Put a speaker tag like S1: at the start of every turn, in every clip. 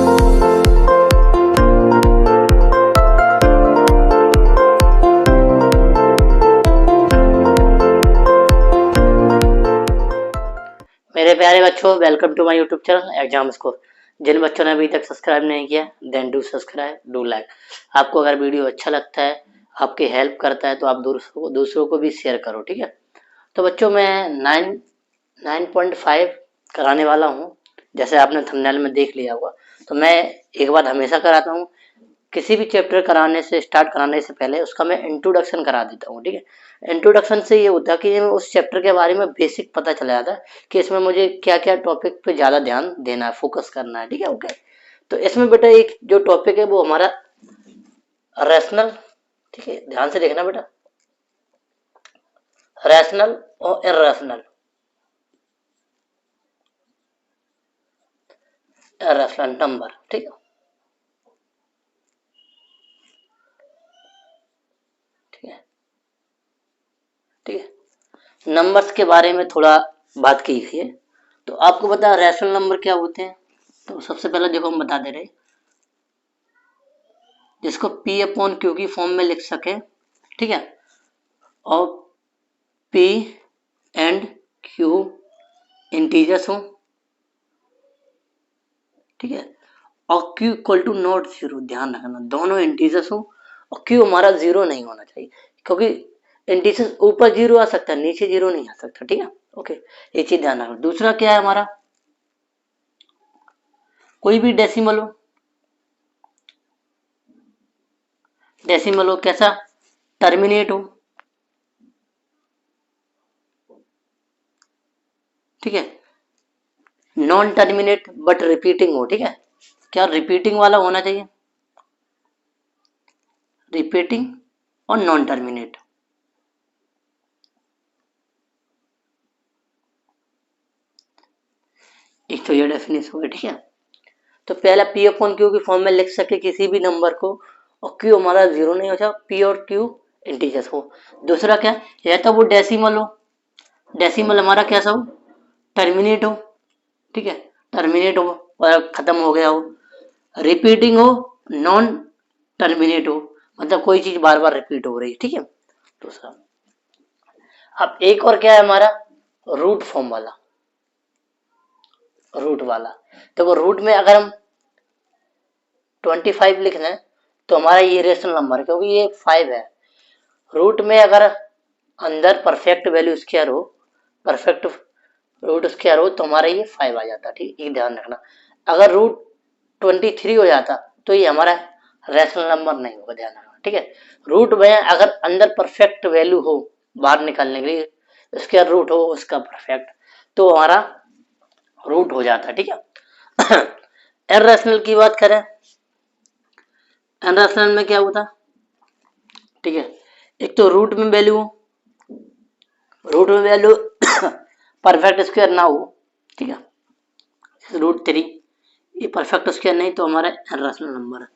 S1: मेरे प्यारे बच्चों, welcome to my YouTube channel exam score. जिन बच्चों ने अभी तक सब्सक्राइब नहीं किया, then do subscribe, do like. आपको अगर वीडियो अच्छा लगता है, आपकी हेल्प करता है, तो आप दूसरों को भी शेयर करो, ठीक है। तो बच्चों, मैं 9.5 कराने वाला हूँ, जैसे आपने थंबनेल में देख लिया होगा। तो मैं एक बात हमेशा कराता हूँ, किसी भी चैप्टर स्टार्ट कराने से पहले उसका मैं इंट्रोडक्शन करा देता हूँ, ठीक है। इंट्रोडक्शन से ये होता है कि उस चैप्टर के बारे में बेसिक पता चला जाता है कि इसमें मुझे क्या क्या टॉपिक पे ज़्यादा ध्यान देना है, फोकस करना है, ठीक है। ओके, तो इसमें बेटा एक जो टॉपिक है वो हमारा रैशनल, ठीक है, ध्यान से देखना बेटा, रैशनल और इर्रेशनल, इर्रेशनल नंबर, ठीक है, ठीक है, ठीक है। नंबर्स के बारे में थोड़ा बात की गई है, तो आपको पता है रैशनल नंबर क्या होते हैं। तो सबसे पहले देखो, हम बता दे रहे, जिसको P अपॉन क्यू की फॉर्म में लिख सके, ठीक है, और P एंड Q इंटीजर्स हो, ठीक है, और Q equal to not zero, ध्यान रखना दोनों इंटीजर्स हो और Q हमारा जीरो नहीं होना चाहिए, क्योंकि इंटीजर्स ऊपर जीरो आ सकता है, नीचे जीरो नहीं आ सकता, ठीक है। ओके, ये चीज ध्यान रखना। दूसरा क्या है हमारा, कोई भी डेसिमल हो, डेसिमल हो कैसा, टर्मिनेट हो, ठीक है, नॉन टर्मिनेट बट रिपीटिंग हो, ठीक है। क्या रिपीटिंग वाला होना चाहिए, रिपीटिंग और नॉन टर्मिनेट। एक तो ये डेफिनेशन होगी, ठीक है। तो पहला P अपॉन क्यू की फॉर्म में लिख सके किसी भी नंबर को, और Q हमारा जीरो नहीं हो जाए, P और Q इंटीजर्स हो। दूसरा क्या, या तो वो डेसिमल हो, डेसिमल हमारा कैसा हो, टर्मिनेट हो, ठीक है, टर्मिनेट हो और खत्म हो गया हो। रिपीटिंग हो, नॉन टर्मिनेट हो, मतलब कोई चीज बार बार रिपीट हो रही है, ठीक है। दूसरा, अब एक और क्या है हमारा, रूट फॉर्म वाला, रूट वाला। देखो, रूट में अगर हम 25 लिख दें तो हमारा ये रेशनल नंबर, क्योंकि ये 5 है। रूट में अगर अंदर परफेक्ट वैल्यू स्क्वायर हो, परफेक्ट रूट स्क्वायर हो, तो हमारा ये 5 आ जाता, ठीक, ये ध्यान रखना। अगर रूट 23 हो जाता तो ये हमारा रेशनल नंबर नहीं होगा, ध्यान रखना, ठीक है। रूट में अगर अंदर परफेक्ट वैल्यू हो बाहर निकालने के लिए, स्क्वायर रूट हो उसका परफेक्ट, तो हमारा रूट हो जाता, ठीक है। इर्रेशनल की बात करें, इर्रेशनल में क्या होता, ठीक है, एक तो रूट में वैल्यू, रूट में वैल्यू परफेक्ट स्क्वायर ना हो, ठीक है, √3 ये परफेक्ट स्क्वायर नहीं, तो हमारा इर्रेशनल नंबर है।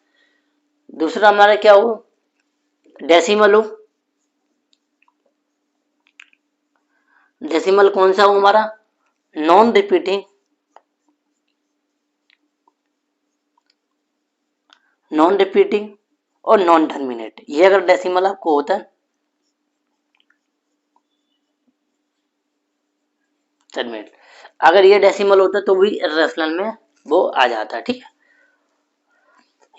S1: दूसरा हमारा क्या हो, डेसिमल हो, डेसिमल कौन सा हो हमारा, नॉन रिपीटिंग, नॉन रिपीटिंग और नॉन टर्मिनेट, ये अगर डेसिमल आपको होता है, टर्मिनेट, अगर ये डेसिमल होता तो भी इर्रेशनल में वो आ जाता, ठीक है।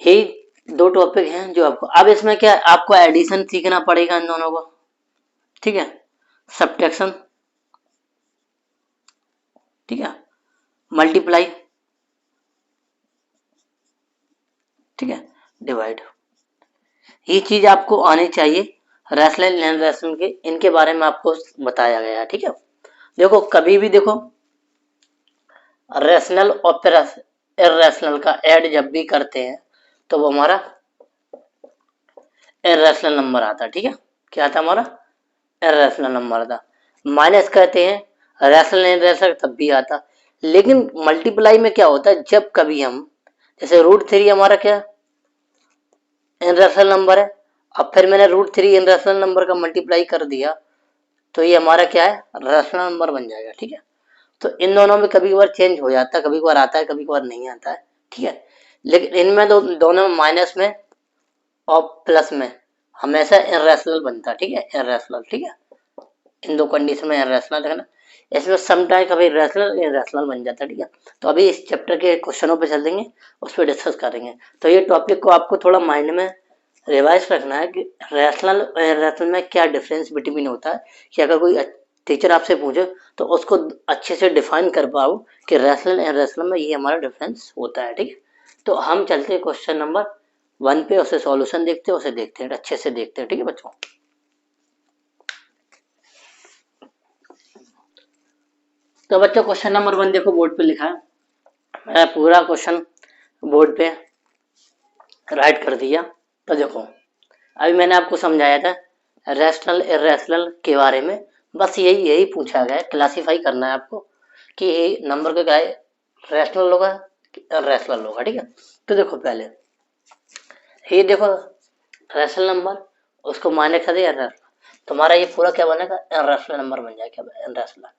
S1: यही दो टॉपिक हैं जो आपको, अब इसमें क्या आपको एडिशन सीखना पड़ेगा इन दोनों को, ठीक है, सब्ट्रैक्शन, ठीक है, मल्टीप्लाई, ठीक है, डिवाइड, ये चीज आपको आनी चाहिए। रैशनल नॉन रैशनल के इनके बारे में आपको बताया गया है, ठीक है। देखो, कभी भी देखो, रैशनल और इर्रेशनल का ऐड जब भी करते हैं तो वो हमारा इर्रेशनल नंबर आता, ठीक है। क्या आता हमारा, इर्रेशनल नंबर आता। माइनस करते हैं रैशनल इर्रेशनल तब भी आता। लेकिन मल्टीप्लाई में क्या होता है, जब कभी हम, जैसे √3 हमारा क्या इर्रेशनल नंबर है, अब फिर मैंने √3 इर्रेशनल नंबर का मल्टीप्लाई कर दिया, तो ये हमारा क्या है, रैशनल नंबर बन जाएगा, ठीक है। तो इन दोनों में कभी कभार चेंज हो जाता है, कभी कभार आता है, कभी कभार नहीं आता है, ठीक है। लेकिन इनमें दोनों माइनस में और प्लस में हमेशा इरेशनल बनता है, ठीक है, इरेशनल, ठीक है, इन दो कंडीशन में इरेशनल है ना। इसमें समटाइम कभी रैशनल इरेशनल बन जाता है, ठीक है। तो अभी इस चैप्टर के क्वेश्चनों पे चल देंगे, उस पर डिस्कस करेंगे। तो ये टॉपिक को आपको थोड़ा माइंड में रिवाइज रखना है कि रैशनल इरेशनल में क्या डिफरेंस बिटवीन होता है, कि अगर कोई टीचर आपसे पूछे तो उसको अच्छे से डिफाइन कर पाओ कि रैशनल इरेशनल में ये हमारा डिफरेंस होता है, ठीक है। तो हम चलते हैं क्वेश्चन नंबर 1 पे, उसे सॉल्यूशन देखते हैं, उसे देखते हैं, अच्छे से देखते हैं, ठीक है बच्चों। तो बच्चों क्वेश्चन नंबर 1 देखो बोर्ड पे लिखा है, मैं पूरा क्वेश्चन बोर्ड पे राइट कर दिया। तो देखो अभी मैंने आपको समझाया था रैशनल इरेशनल के बारे में, बस यही पूछा गया है, क्लासीफाई करना है आपको कि ये नंबर का क्या है, रैशनल होगा कि इरेशनल होगा, ठीक है। तो देखो पहले ये देखो रैशनल नंबर, उसको माने कर दिया इरेशनल, तुम्हारा ये पूरा क्या बनेगा, इरेशनल नंबर बन जाएगा, इरेशनल,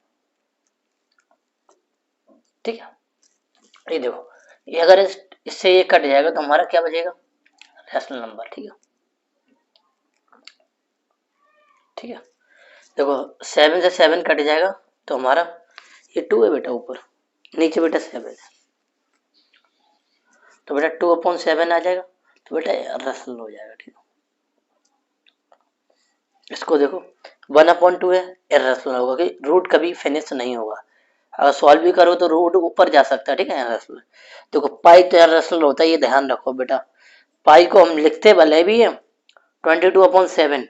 S1: ठीक है। ये देखो ये अगर इससे ये कट जाएगा तो हमारा क्या बचेगा, रैशनल नंबर, ठीक है, ठीक है। देखो 7 से 7 कट जाएगा तो हमारा ये 2 है बेटा, ऊपर नीचे बेटा 7 है, तो बेटा 2/7 आ जाएगा, तो बेटा रैशनल हो जाएगा, ठीक है। इसको देखो 1/2 है, इरेशनल होगा कि रूट कभी फिनिश नहीं होगा, अगर सॉल्व भी करो तो रूट ऊपर जा सकता है, ठीक है, इरेशनल। देखो पाई तो इरेशनल होता है, ये ध्यान रखो बेटा, पाई को हम लिखते भले भी है 22/7,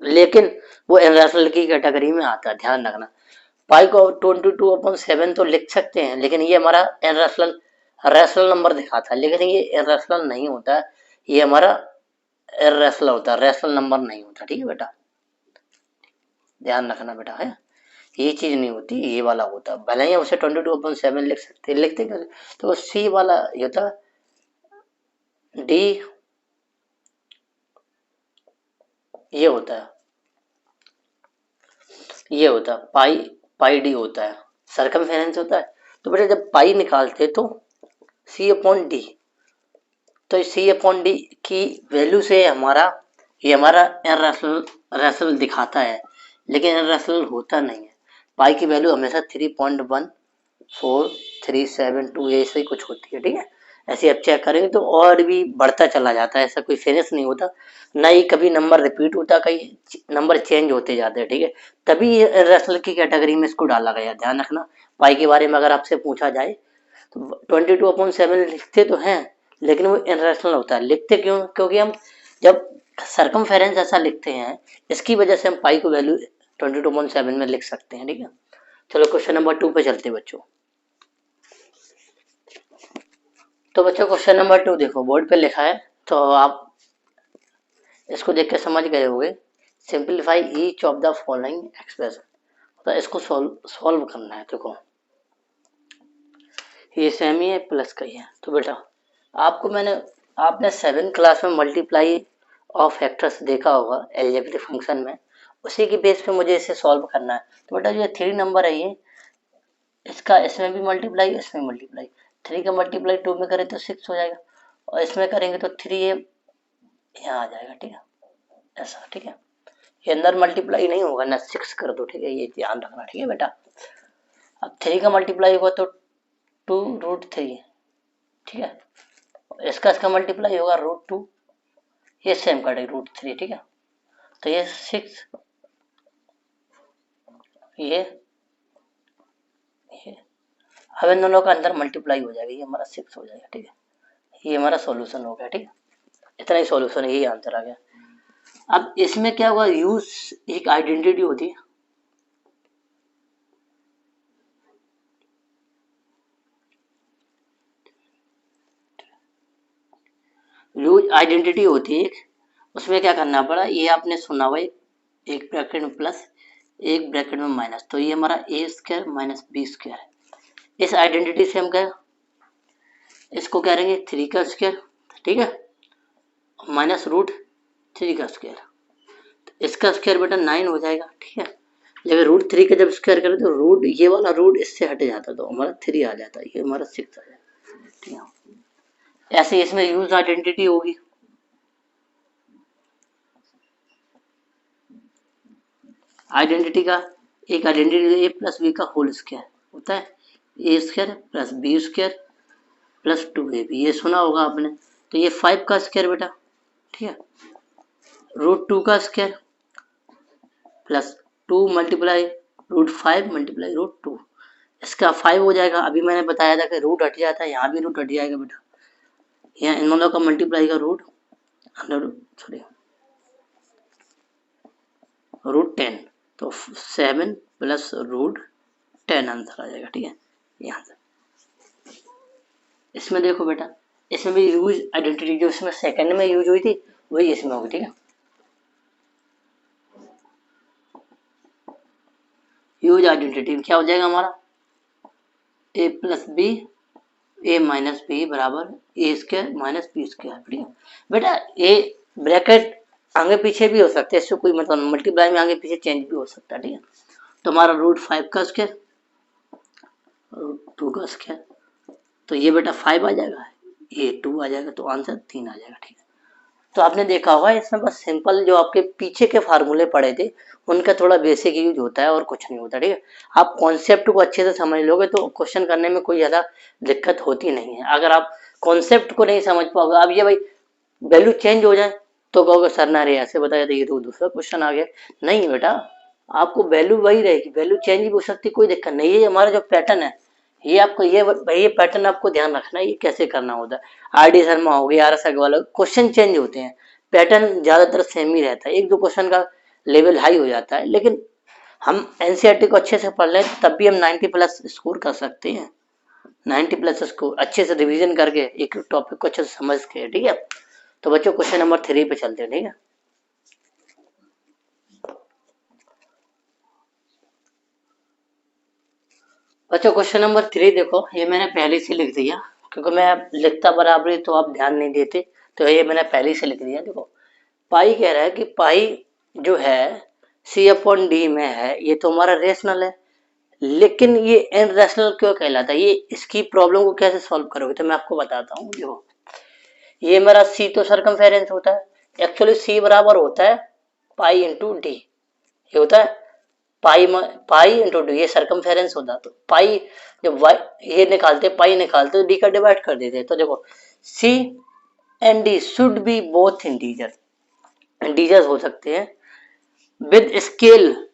S1: लेकिन वो इरेशनल की कैटेगरी में आता है, ध्यान रखना। पाई को 22/7 तो लिख सकते हैं, लेकिन ये हमारा इरेशनल रैशनल नंबर दिखाता है, लेकिन ये इरेशनल नहीं होता है, ये हमारा इरेशनल होता है, रैशनल नंबर नहीं होता, ठीक है बेटा, ध्यान रखना बेटा है, ये चीज नहीं होती, ये वाला होता, भले ही उसे 22/7 लिख सकते, लिखते क्या, तो सी वाला ये होता, डी ये होता है, ये होता है पाई, पाई डी होता है, सरकमफेरेंस होता है। तो बेटा जब पाई निकालते तो C/D, तो C/D की वैल्यू से हमारा ये हमारा इरेशनल रैशनल दिखाता है, लेकिन इरेशनल होता नहीं है, पाई की वैल्यू हमेशा 3.1437 ऐसे ही कुछ होती है, ठीक है। ऐसे आप चेक करेंगे तो और भी बढ़ता चला जाता है, ऐसा कोई फिनिश नहीं होता, ना ही कभी नंबर रिपीट होता, कई नंबर चेंज होते जाते हैं, ठीक है। तभी इरेशनल की कैटेगरी में इसको डाला गया, ध्यान रखना। पाई के बारे में अगर आपसे पूछा जाए तो 22/7 लिखते तो हैं, लेकिन वो इरेशनल होता है, लिखते क्यों, क्योंकि हम जब सरकमफेरेंस ऐसा लिखते हैं, इसकी वजह से हम पाई को वैल्यू 22/7 में लिख सकते हैं, ठीक है। चलो क्वेश्चन नंबर 2 पे चलते बच्चों। तो बच्चों क्वेश्चन नंबर 2 देखो बोर्ड पे लिखा है, तो आप इसको देख के समझ गए होंगे, simplify each of the following expression, तो इसको सॉल्व करना है। देखो ये सेमी है प्लस का ही है, तो बेटा आपने 7 क्लास में मल्टीप्लाई ऑफ फैक्टर्स देखा होगा एलजेब्रिक फंक्शन में, उसी के बेस पे मुझे इसे सॉल्व करना है। तो बेटा जो 3 नंबर है ये, इसका इसमें भी मल्टीप्लाई, इसमें मल्टीप्लाई, 3 का मल्टीप्लाई 2 में करें तो 6 हो जाएगा, और इसमें करेंगे तो 3 ये यहाँ आ जाएगा, ठीक है, ऐसा, ठीक है। ये अंदर मल्टीप्लाई नहीं होगा ना, 6 कर दो, ठीक है, ये ध्यान रखना, ठीक है बेटा। अब 3 का मल्टीप्लाई होगा तो 2√3, ठीक है, इसका मल्टीप्लाई होगा √2, ये सेम कटेगा √3, ठीक है। तो ये 6, ये अब इन दोनों का अंदर मल्टीप्लाई हो जाएगा, ये हमारा 6 हो जाएगा, ठीक है। ये हमारा सॉल्यूशन हो गया, ठीक है, इतना ही सॉल्यूशन है, यही आंसर आ गया। अब इसमें क्या हुआ, यूज एक आइडेंटिटी होती है, यूज आइडेंटिटी होती है एक, उसमें क्या करना पड़ा, ये आपने सुना हुआ, एक ब्रैकेट में प्लस एक ब्रैकेट में माइनस, तो ये हमारा a² माइनस b², इस आइडेंटिटी से हम क्या इसको कह रहेंगे 3 का स्क्वायर, ठीक है, माइनस √3 का स्क्वायर, इसका स्क्वायर बेटा 9 हो जाएगा, ठीक है। लेकिन √3 का जब स्क्वायर करें तो ये वाला रूट इससे हट जाता, तो हमारा 3 आ जाता, ये हमारा 6 आ जाता, ठीक है। ऐसे इसमें यूज आइडेंटिटी होगी, आइडेंटिटी का एक आइडेंटिटी ए प्लस बी का होल स्क्वायर होता है, a square plus b square plus 2ab, ये सुना होगा आपने। तो ये 5 का स्क्वायर बेटा, ठीक है, √2 का स्क्वायर प्लस 2 मल्टीप्लाई √5 मल्टीप्लाई √2, इसका 5 हो जाएगा। अभी मैंने बताया था कि रूट हट जाता है, यहाँ भी रूट हट जाएगा बेटा, यहाँ इन दोनों का मल्टीप्लाई का √10, तो 7 प्लस √10 आंसर आ जाएगा, ठीक है। यहाँ से इसमें देखो बेटा, इसमें भी यूज आइडेंटिटी जो इसमें सेकंड में यूज हुई थी वही इसमें होगी, ठीक है। यूज आइडेंटिटी क्या हो जाएगा हमारा, ए प्लस बी ए माइनस बी बराबर ए स्क्वायर माइनस बी स्क्वायर, ठीक है बेटा। ए ब्रैकेट आगे पीछे भी हो सकते हैं, इससे कोई मतलब मल्टीप्लाई में आगे पीछे चेंज भी हो सकता है, ठीक है। तो हमारा √5 का स्क्वायर √2 का स्क्वायर, तो ये बेटा 5 आ जाएगा, ये 2 आ जाएगा, तो आंसर 3 आ जाएगा, ठीक है। तो आपने देखा होगा इसमें बस सिंपल जो आपके पीछे के फार्मूले पड़े थे उनका थोड़ा बेसिक यूज होता है और कुछ नहीं होता, ठीक है। आप कॉन्सेप्ट को अच्छे से समझ लोगे तो क्वेश्चन करने में कोई ज़्यादा दिक्कत होती नहीं है। अगर आप कॉन्सेप्ट को नहीं समझ पाओगे, अब ये भाई वैल्यू चेंज हो जाए तो कहोगे सर ना रे ऐसे बताया था, ये तो दूसरा क्वेश्चन आ गया। नहीं बेटा, आपको वैल्यू वही रहेगी, वैल्यू चेंज भी हो सकती है, कोई दिक्कत नहीं है। हमारा जो पैटर्न है ये आपको ये पैटर्न आपको ध्यान रखना है, ये कैसे करना होता है। आर.डी. शर्मा हो गया, RS अग्रवाल, क्वेश्चन चेंज होते हैं, पैटर्न ज्यादातर सेम ही रहता है, एक दो क्वेश्चन का लेवल हाई हो जाता है, लेकिन हम एनसीईआरटी को अच्छे से पढ़ लें तब भी हम 90 प्लस स्कोर कर सकते हैं। 90 प्लस स्कोर अच्छे से रिवीजन करके एक टॉपिक को अच्छे से समझ के, ठीक है। तो बच्चों क्वेश्चन नंबर 3 पे चलते हैं, ठीक है। बच्चों क्वेश्चन नंबर 3 देखो, ये मैंने पहले से लिख दिया क्योंकि मैं लिखता बराबर तो आप ध्यान नहीं देते, तो ये मैंने पहले से लिख दिया। देखो पाई कह रहा है कि पाई जो है C/D में है, ये तो हमारा रेशनल है, लेकिन ये इनरेशनल क्यों कहलाता है, ये इसकी प्रॉब्लम को कैसे सॉल्व करोगे तो मैं आपको बताता हूँ। देखो ये मेरा C तो सरकमफेरेंस होता है, एक्चुअली C बराबर होता है पाई इंटू डी, ये होता है पाई इंटू डी, ये सरकमफेरेंस होता है। तो पाई जब वाई ये निकालते पाई निकालते तो डी का डिवाइड कर देते, तो देखो C and D should be both integer, integers हो सकते हैं विद स्केल,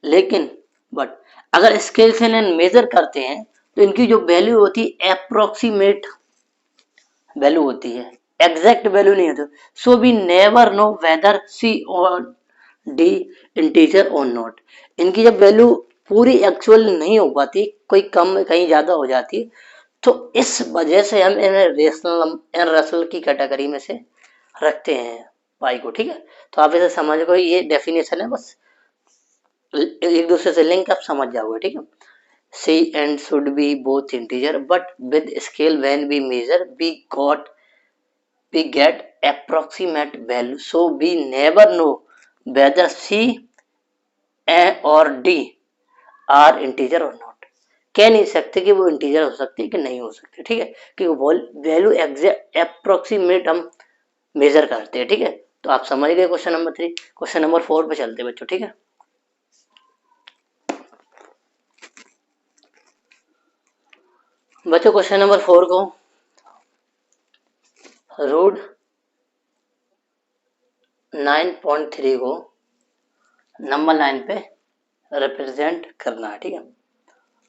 S1: लेकिन बट अगर स्केल से इन्हें मेजर करते हैं तो इनकी जो वैल्यू होती है अप्रोक्सीमेट वैल्यू होती है, एग्जैक्ट वैल्यू नहीं होती। So we never know whether C और D इंटीजर और नॉट, इनकी जब वैल्यू पूरी एक्चुअल नहीं हो पाती, कोई कम कहीं ज्यादा हो जाती है, तो इस वजह से हम इन्हें रेशनल की कैटेगरी में से रखते हैं पाई को, ठीक है। तो आप इसे समझ गए, ये डेफिनेशन है, बस एक दूसरे से लिंक आप समझ जाओगे, ठीक है। C and should be both integer but with scale when we measure we get approximate value, so we never know whether C or D are integer or not, कह नहीं सकते कि वो इंटीजर हो सकती है कि नहीं हो सकती, ठीक है, क्योंकि वैल्यू एग्जैक्ट अप्रोक्सीमेट हम मेजर करते हैं, ठीक है। तो आप समझ गए क्वेश्चन नंबर 3। क्वेश्चन नंबर 4 पे चलते हैं बच्चों, ठीक है। बच्चों क्वेश्चन नंबर 4 को रूट 9.3 को नंबर लाइन पे रिप्रेजेंट करना है, ठीक है।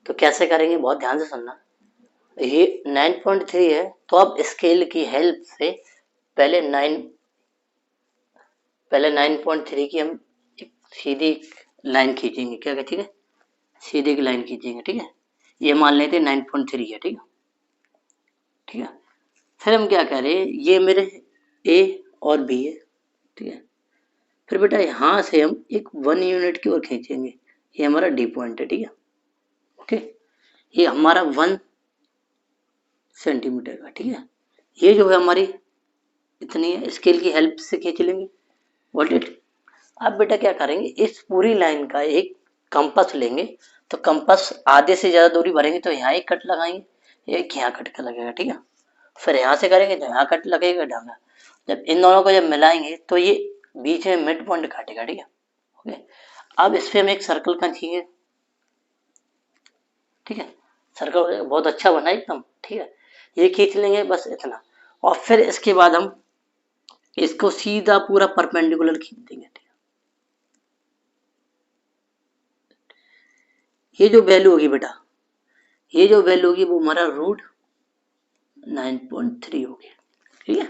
S1: तो कैसे करेंगे बहुत ध्यान से सुनना। ये 9.3 है तो अब स्केल की हेल्प से पहले 9.3 की हम एक सीधी लाइन खींचेंगे, क्या ठीक है, सीधी की लाइन खींचेंगे, ठीक है। ये मान लेते 9.3 है, ठीक है, ठीक है। फिर हम क्या करें, ये मेरे A और B है, ठीक है। फिर बेटा यहाँ से हम एक 1 यूनिट की ओर खींचेंगे, ये हमारा D पॉइंट है, ठीक है, ओके। ये हमारा 1 सेंटीमीटर का, ठीक है। ये जो है हमारी इतनी है, स्केल की हेल्प से खींच लेंगे, व्हाट इट। अब बेटा क्या करेंगे, इस पूरी लाइन का एक कंपास लेंगे, तो कंपास आधे से ज्यादा दूरी भरेंगे तो यहाँ एक कट लगाएंगे, एक यहाँ कट का लगेगा, ठीक है। फिर यहाँ से करेंगे तो यहाँ कट लगेगा ढंगा। जब इन दोनों को जब मिलाएंगे तो ये बीच में मिड पॉइंट काटेगा, ठीक है। ओके, अब इस पे हम एक सर्कल खींचेंगे, ठीक है। सर्कल बहुत अच्छा बना एकदम, ठीक है। ये खींच लेंगे बस इतना, और फिर इसके बाद हम इसको सीधा पूरा परपेंडिकुलर खींच देंगे, ठीक है। ये जो वैल्यू होगी बेटा, ये जो वैल्यू होगी वो हमारा रूट 9.3 होगी, ठीक है।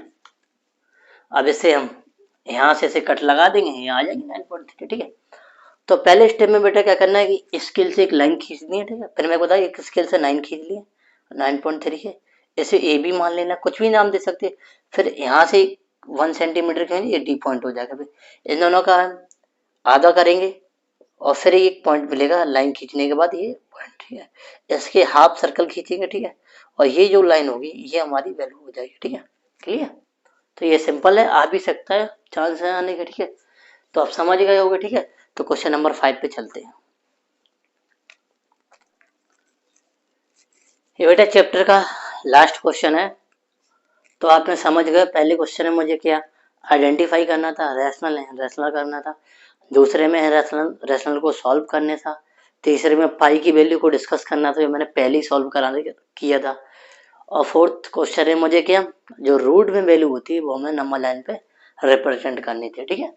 S1: अब इसे हम यहाँ से इसे कट लगा देंगे, यहाँ आ जाएगी 9.3, ठीक है। तो पहले स्टेप में बेटा क्या करना है कि स्केल से एक लाइन खींचनी है, ठीक है। फिर मैं बताया एक स्केल से 9 खींच लिए, 9.3 है, इसे ए बी मान लेना, कुछ भी नाम दे सकते हैं। फिर यहाँ से 1 सेंटीमीटर खींचेंगे, ये डी पॉइंट हो जाएगा। फिर इन दोनों का हम आधा करेंगे और फिर एक पॉइंट मिलेगा लाइन खींचने के बाद, ये पॉइंट, ठीक है। इसके हाफ सर्कल खींचेंगे, ठीक है, और ये जो लाइन होगी ये हमारी वैल्यू हो जाएगी, ठीक है। क्लियर? तो ये सिंपल है, आ भी सकता है चांस है आने का, ठीक है। तो आप समझ गए होगे, ठीक है। तो क्वेश्चन नंबर 5 पे चलते हैं। ये बेटा चैप्टर का लास्ट क्वेश्चन है। तो आपने समझ गए, पहले क्वेश्चन में मुझे क्या आइडेंटिफाई करना था, रैशनल है, रैशनल करना था। दूसरे में है रैशनल, रैशनल को सॉल्व करने था। तीसरे में पाई की वैल्यू को डिस्कस करना था, जो मैंने पहले ही सॉल्व कराने किया था। और फोर्थ क्वेश्चन है मुझे क्या, जो रूट में वैल्यू होती है वो हमें नंबर लाइन पे रिप्रेजेंट करनी थी, ठीक है।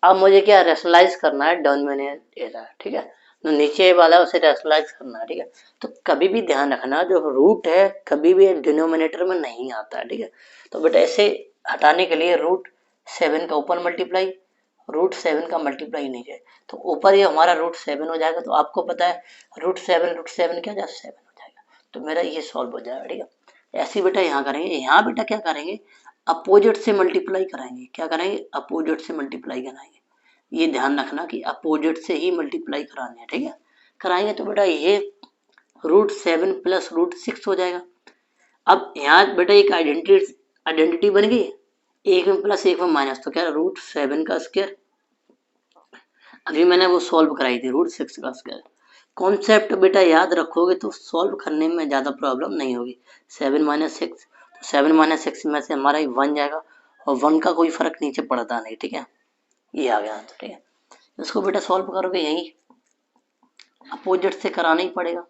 S1: अब मुझे क्या रैशनलाइज करना है डिनोमिनेटर, ठीक है। तो नीचे वाला उसे रैशनलाइज करना है, ठीक है। तो कभी भी ध्यान रखना जो रूट है कभी भी डिनोमिनेटर में नहीं आता है, ठीक है। तो बेटा इसे हटाने के लिए रूट 7 का ऊपर मल्टीप्लाई, रूट 7 का मल्टीप्लाई नीचे, तो ऊपर ये हमारा रूट 7 हो जाएगा। तो आपको पता है रूट 7 क्या जाए 7 हो जाएगा, तो मेरा ये सॉल्व हो जाएगा, ठीक है। ऐसे बेटा यहाँ करेंगे, यहाँ बेटा क्या करेंगे, अपोजिट से मल्टीप्लाई कराएंगे। क्या करेंगे, अपोजिट से मल्टीप्लाई कराएंगे। ये ध्यान रखना कि अपोजिट से ही मल्टीप्लाई कराने हैं, ठीक है। कराएंगे तो बेटा ये रूट 7 प्लस रूट 6 हो जाएगा। अब यहाँ बेटा एक आइडेंटिटी बन गई, एक में प्लस एक में माइनस, तो क्या रूट 7 का स्क्वायर। अभी मैंने वो सॉल्व कराई थी रूट 6 का स्क्वायर। कॉन्सेप्ट बेटा याद रखोगे तो सॉल्व करने में ज़्यादा प्रॉब्लम नहीं होगी। 7 माइनस 6, तो 7 माइनस 6 में से हमारा 1 जाएगा, और 1 का कोई फर्क नीचे पड़ता नहीं, ठीक है। ये आ गया आंसर, ठीक है। इसको बेटा सॉल्व करोगे यही अपोजिट से कराना ही पड़ेगा,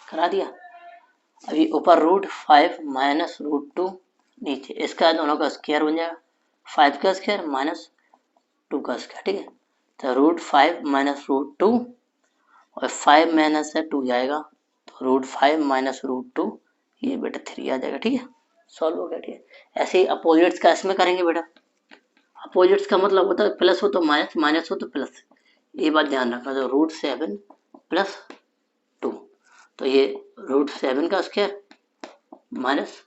S1: करा दिया। अभी ऊपर रूट 5 माइनस रूट 2, नीचे इसका दोनों का स्क्वायर बन जाएगा, 5 का स्क्वायर माइनस 2 का स्क्वायर, ठीक है। तो रूट 5 माइनस रूट 2, और 5 माइनस से 2 जाएगा, तो रूट 5 माइनस रूट 2, ये बेटा 3 आ जाएगा, ठीक है। सॉल्व हो गया, ठीक है। ऐसे ही अपोजिट्स का इसमें करेंगे बेटा। अपोजिट्स का मतलब होता है प्लस हो तो माइनस, माइनस हो तो प्लस, ये बात ध्यान रखना। तो रूट 7 प्लस 2, तो ये रूट 7 का स्क्वायर माइनस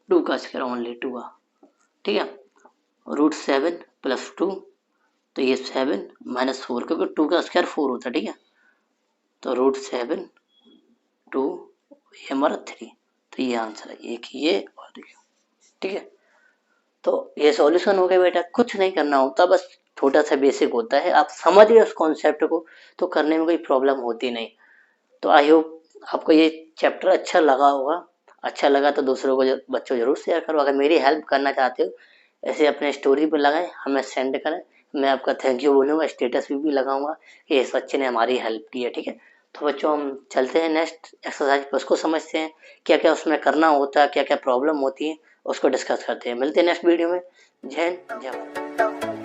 S1: 2 का स्क्वायर, ओनली 2 का, ठीक है। रूट 7 प्लस 2, तो ये 7 माइनस 4, क्योंकि 2 का स्क्वायर 4 होता है, ठीक है। तो रूट 7 2, ये हमारा 3, तो ये आंसर है, एक ये और ये, ठीक है। तो ये सॉल्यूशन हो गया बेटा, कुछ नहीं करना होता, बस छोटा सा बेसिक होता है, आप समझ गए उस कॉन्सेप्ट को तो करने में कोई प्रॉब्लम होती नहीं। तो आई होप आपको ये चैप्टर अच्छा लगा होगा। अच्छा लगा तो दूसरों को बच्चों जरूर शेयर करो। अगर मेरी हेल्प करना चाहते हो ऐसे अपने स्टोरी पर लगाएं, हमें सेंड करें, मैं आपका थैंक यू बोलूँगा, स्टेटस भी लगाऊंगा कि इस बच्चे ने हमारी हेल्प की है, ठीक है। तो बच्चों हम चलते हैं नेक्स्ट एक्सरसाइज पर, उसको समझते हैं क्या क्या उसमें करना होता है, क्या क्या प्रॉब्लम होती है, उसको डिस्कस करते हैं। मिलते हैं नेक्स्ट वीडियो में। जय हिंद, जय भारत।